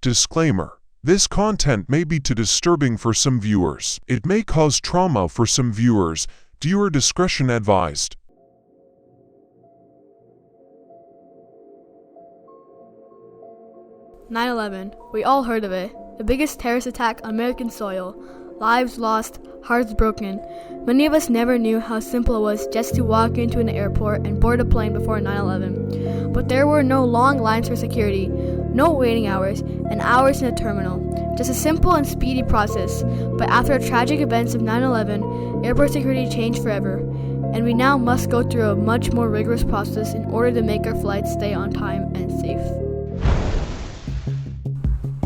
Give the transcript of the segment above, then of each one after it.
Disclaimer: this content may be too disturbing for some viewers. It may cause trauma for some viewers. Viewer discretion advised. 9/11. We all heard of it. The biggest terrorist attack on American soil. Lives lost, hearts broken. Many of us never knew how simple it was just to walk into an airport and board a plane before 9/11. But there were no long lines for security, no waiting hours, and hours in a terminal. Just a simple and speedy process. But after the tragic events of 9/11, airport security changed forever, and we now must go through a much more rigorous process in order to make our flights stay on time and safe.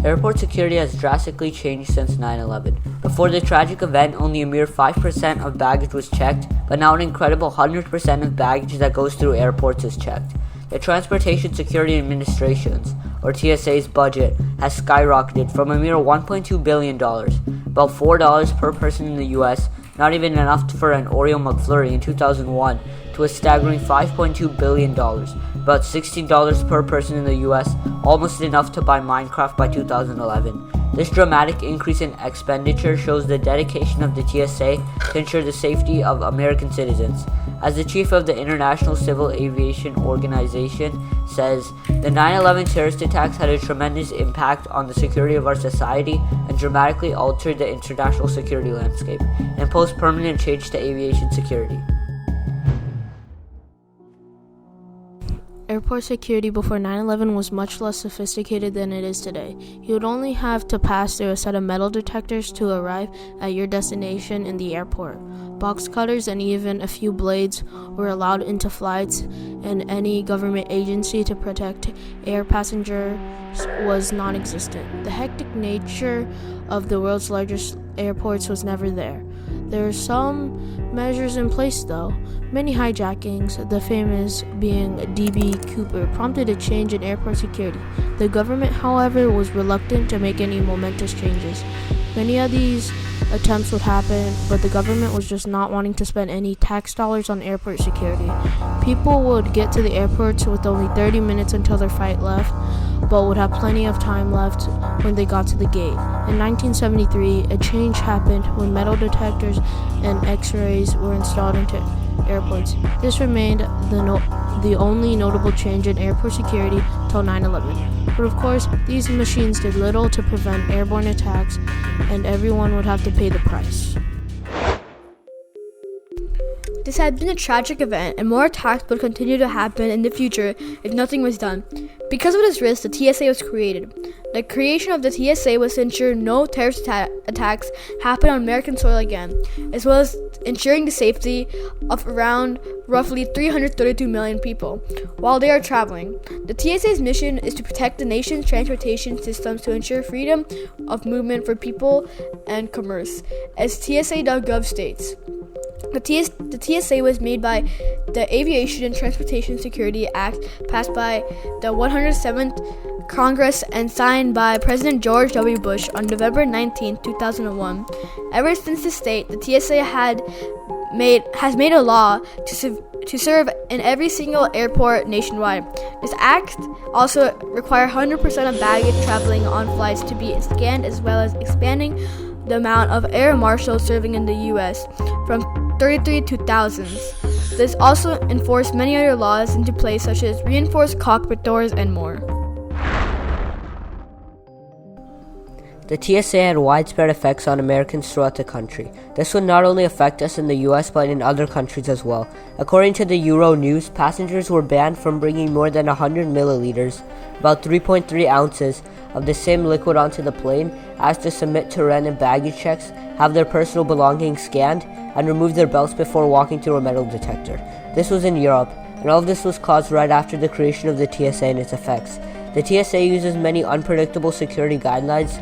Airport security has drastically changed since 9/11. Before the tragic event, only a mere 5% of baggage was checked, but now an incredible 100% of baggage that goes through airports is checked. The Transportation Security Administration's, or TSA's, budget has skyrocketed from a mere $1.2 billion, about $4 per person in the US, not even enough for an Oreo McFlurry in 2001, to a staggering $5.2 billion, about $16 per person in the US, almost enough to buy Minecraft by 2011. This dramatic increase in expenditure shows the dedication of the TSA to ensure the safety of American citizens. As the chief of the International Civil Aviation Organization says, the 9/11 terrorist attacks had a tremendous impact on the security of our society and dramatically altered the international security landscape and posed permanent change to aviation security. Airport security before 9/11 was much less sophisticated than it is today. You would only have to pass through a set of metal detectors to arrive at your destination in the airport. Box cutters and even a few blades were allowed into flights, and any government agency to protect air passengers was non-existent. The hectic nature of the world's largest airports was never there. There are some measures in place though. Many hijackings, the famous being DB Cooper, prompted a change in airport security. The government, however, was reluctant to make any momentous changes. Many of these attempts would happen, but the government was just not wanting to spend any tax dollars on airport security. People would get to the airports with only 30 minutes until their flight left, but would have plenty of time left when they got to the gate. In 1973, a change happened when metal detectors and X-rays were installed into airports. This remained the only notable change in airport security till 9/11. But of course, these machines did little to prevent airborne attacks, and everyone would have to pay the price. This had been a tragic event, and more attacks would continue to happen in the future if nothing was done. Because of this risk, the TSA was created. The creation of the TSA was to ensure no terrorist attacks happen on American soil again, as well as ensuring the safety of around roughly 332 million people while they are traveling. The TSA's mission is to protect the nation's transportation systems to ensure freedom of movement for people and commerce, as TSA.gov states. The TSA was made by the Aviation and Transportation Security Act, passed by the 107th Congress and signed by President George W. Bush on November 19, 2001. Ever since this date, the TSA has made a law to serve in every single airport nationwide. This act also requires 100% of baggage traveling on flights to be scanned, as well as expanding the amount of air marshals serving in the U.S. from 33 to thousands. This also enforced many other laws into place, such as reinforced cockpit doors and more. The TSA had widespread effects on Americans throughout the country. This would not only affect us in the US, but in other countries as well. According to the Euro News, passengers were banned from bringing more than 100 milliliters, about 3.3 ounces, of the same liquid onto the plane, asked to submit to random baggage checks, have their personal belongings scanned, and remove their belts before walking through a metal detector. This was in Europe, and all of this was caused right after the creation of the TSA and its effects. The TSA uses many unpredictable security guidelines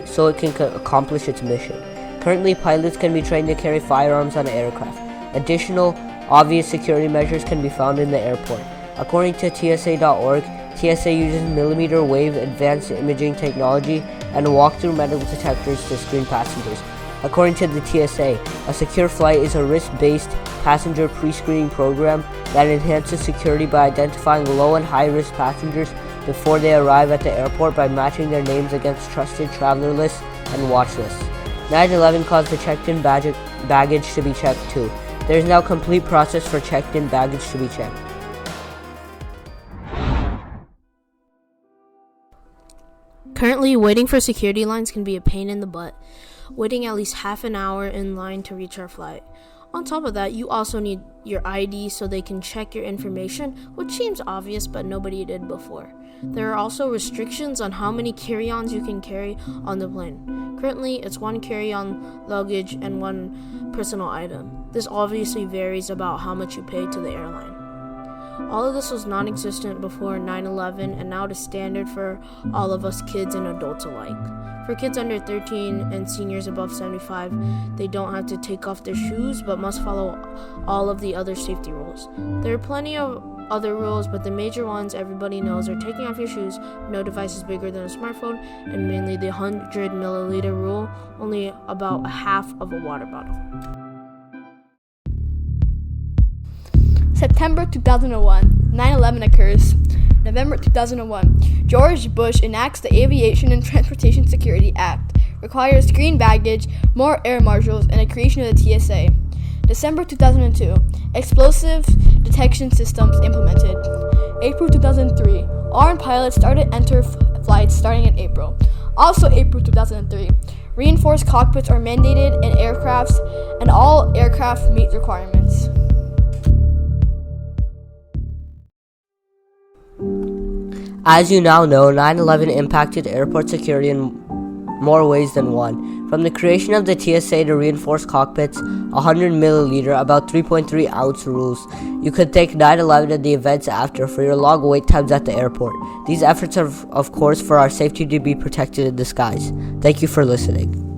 so it can accomplish its mission. Currently, pilots can be trained to carry firearms on an aircraft. Additional obvious security measures can be found in the airport. According to TSA.org, TSA uses millimeter wave advanced imaging technology and walk-through metal detectors to screen passengers. According to the TSA, a secure flight is a risk-based passenger pre-screening program that enhances security by identifying low and high-risk passengers before they arrive at the airport by matching their names against trusted traveler lists and watch lists. 9/11 caused the checked-in baggage to be checked too. There is now a complete process for checked-in baggage to be checked. Currently, waiting for security lines can be a pain in the butt, waiting at least half an hour in line to reach our flight. On top of that, you also need your ID so they can check your information, which seems obvious but nobody did before. There are also restrictions on how many carry-ons you can carry on the plane. Currently, it's 1 carry-on luggage and 1 personal item. This obviously varies about how much you pay to the airline. All of this was non-existent before 9/11, and now it is standard for all of us kids and adults alike. For kids under 13 and seniors above 75, they don't have to take off their shoes but must follow all of the other safety rules. There are plenty of other rules, but the major ones everybody knows are taking off your shoes, no devices bigger than a smartphone, and mainly the 100 milliliter rule, only about half of a water bottle. September 2001, 9/11 occurs. November 2001, George Bush enacts the Aviation and Transportation Security Act, requires green baggage, more air marshals, and a creation of the TSA. December 2002, explosive detection systems implemented. April 2003, armed pilots started to enter flights starting in April. Also April 2003, reinforced cockpits are mandated in aircrafts, and all aircraft meet requirements. As you now know, 9/11 impacted airport security in more ways than one. From the creation of the TSA to reinforced cockpits, 100 milliliter, about 3.3 ounce rules. You could thank 9/11 and the events after for your long wait times at the airport. These efforts are, of course, for our safety to be protected in the skies. Thank you for listening.